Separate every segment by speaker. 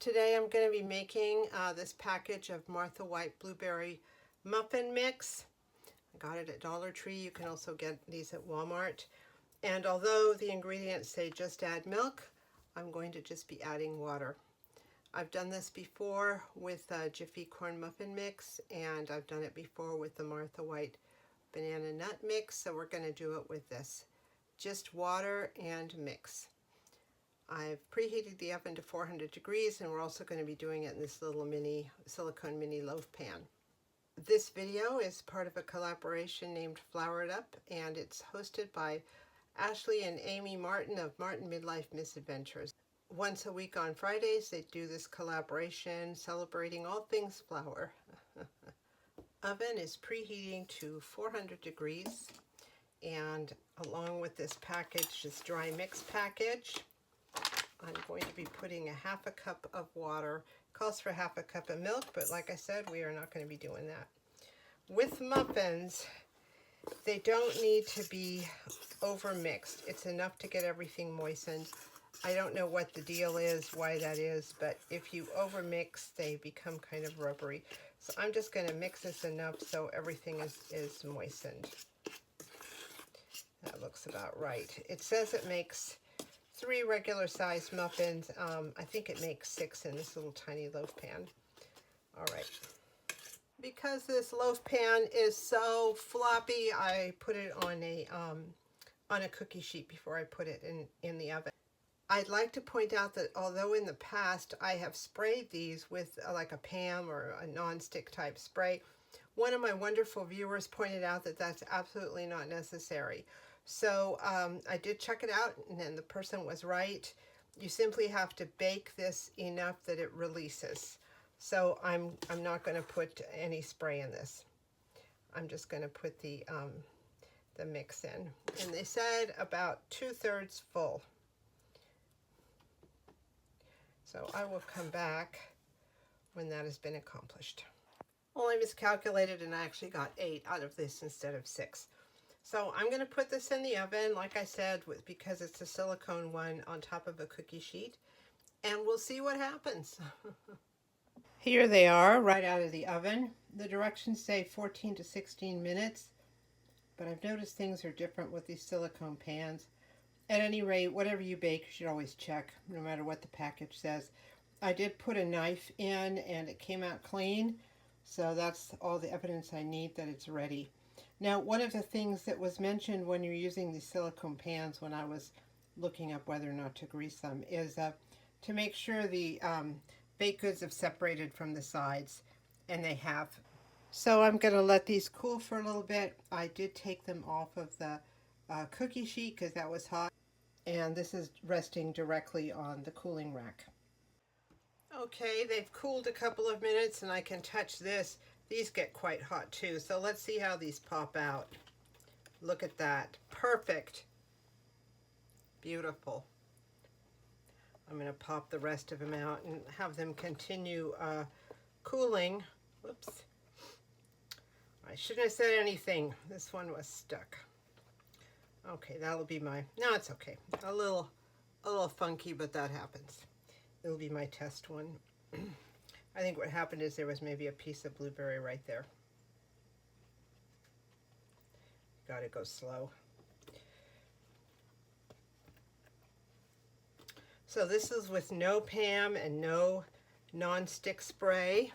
Speaker 1: Today I'm going to be making this package of White Blueberry Muffin Mix. I got it at Dollar Tree. You can also get these at Walmart. And although the ingredients say just add milk, I'm going to just be adding water. I've done this before with Jiffy Corn Muffin Mix, and I've done it before with the Martha White Banana Nut Mix, so we're going to do it with this. Just water and mix. I've preheated the oven to 400 degrees, and we're also going to be doing it in this little mini silicone mini loaf pan. This video is part of a collaboration named Flour It Up, and it's hosted by Ashley and Amy Martin of Martin Midlife Misadventures. Once a week on Fridays, they do this collaboration celebrating all things flour. Oven is preheating to 400 degrees, and along with this package, this dry mix package, I'm going to be putting a half a cup of water. It calls for half a cup of milk, but like I said, we are not going to be doing that. With muffins, they don't need to be over mixed. It's enough to get everything moistened. I don't know what the deal is, why that is, but if you over mix, they become kind of rubbery. So I'm just going to mix this enough so everything is moistened. That looks about right. It says it makes 3 regular sized muffins. I think it makes 6 in this little tiny loaf pan. All right. Because this loaf pan is so floppy, I put it on a cookie sheet before I put it in the oven. I'd like to point out that although in the past I have sprayed these with like a PAM or a non-stick type spray, one of my wonderful viewers pointed out that that's absolutely not necessary. So I did check it out, and then the person was right. You simply have to bake this enough that it releases. So I'm not going to put any spray in this. I'm just going to put the mix in. And they said about 2/3 full. So I will come back when that has been accomplished. Well, I miscalculated and I actually got 8 out of this instead of 6. So I'm going to put this in the oven, like I said, because it's a silicone one, on top of a cookie sheet, and we'll see what happens. Here they are, right out of the oven. The directions say 14 to 16 minutes, but I've noticed things are different with these silicone pans. At any rate, whatever you bake, you should always check, no matter what the package says. I did put a knife in, and it came out clean, so that's all the evidence I need that it's ready. Now, one of the things that was mentioned when you're using these silicone pans, when I was looking up whether or not to grease them, is to make sure the baked goods have separated from the sides, and they have. So I'm going to let these cool for a little bit. I did take them off of the cookie sheet because that was hot, and this is resting directly on the cooling rack. Okay, they've cooled a couple of minutes, and I can touch this. These get quite hot too, so let's see how these pop out. Look at that. Perfect. Beautiful. I'm going to pop the rest of them out and have them continue cooling. Whoops. I shouldn't have said anything. This one was stuck. Okay, that'll be my... No, it's okay. A little funky, but that happens. It'll be my test one. I think what happened is there was maybe a piece of blueberry right there. Gotta go slow. So this is with no PAM and no non-stick spray.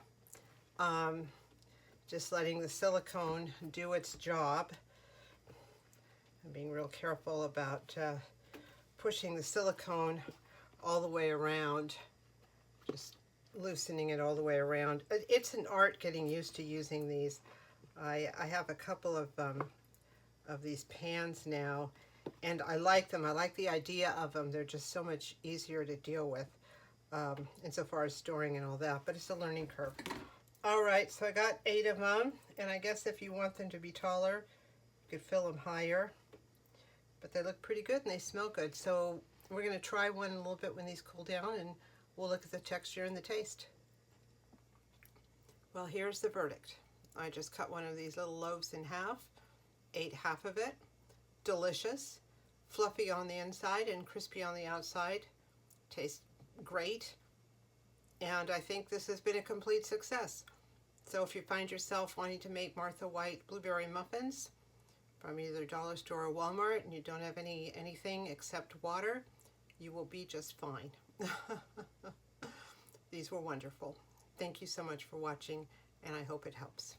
Speaker 1: Just letting the silicone do its job. I'm being real careful about pushing the silicone all the way around. Just loosening it all the way around. It's an art getting used to using these. I have a couple of these pans now, and I like them. I like the idea of them. They're just so much easier to deal with insofar as storing and all that, but it's a learning curve. All right, so I got 8 of them, and I guess if you want them to be taller, you could fill them higher, but they look pretty good and they smell good. So we're going to try one a little bit when these cool down, and we'll look at the texture and the taste. Well, here's the verdict. I just cut one of these little loaves in half, ate half of it. Delicious, fluffy on the inside and crispy on the outside. Tastes great. and I think this has been a complete success. So if you find yourself wanting to make Martha White Blueberry Muffins from either dollar store or Walmart and you don't have anything except water, you will be just fine. These were wonderful. Thank you so much for watching, and I hope it helps.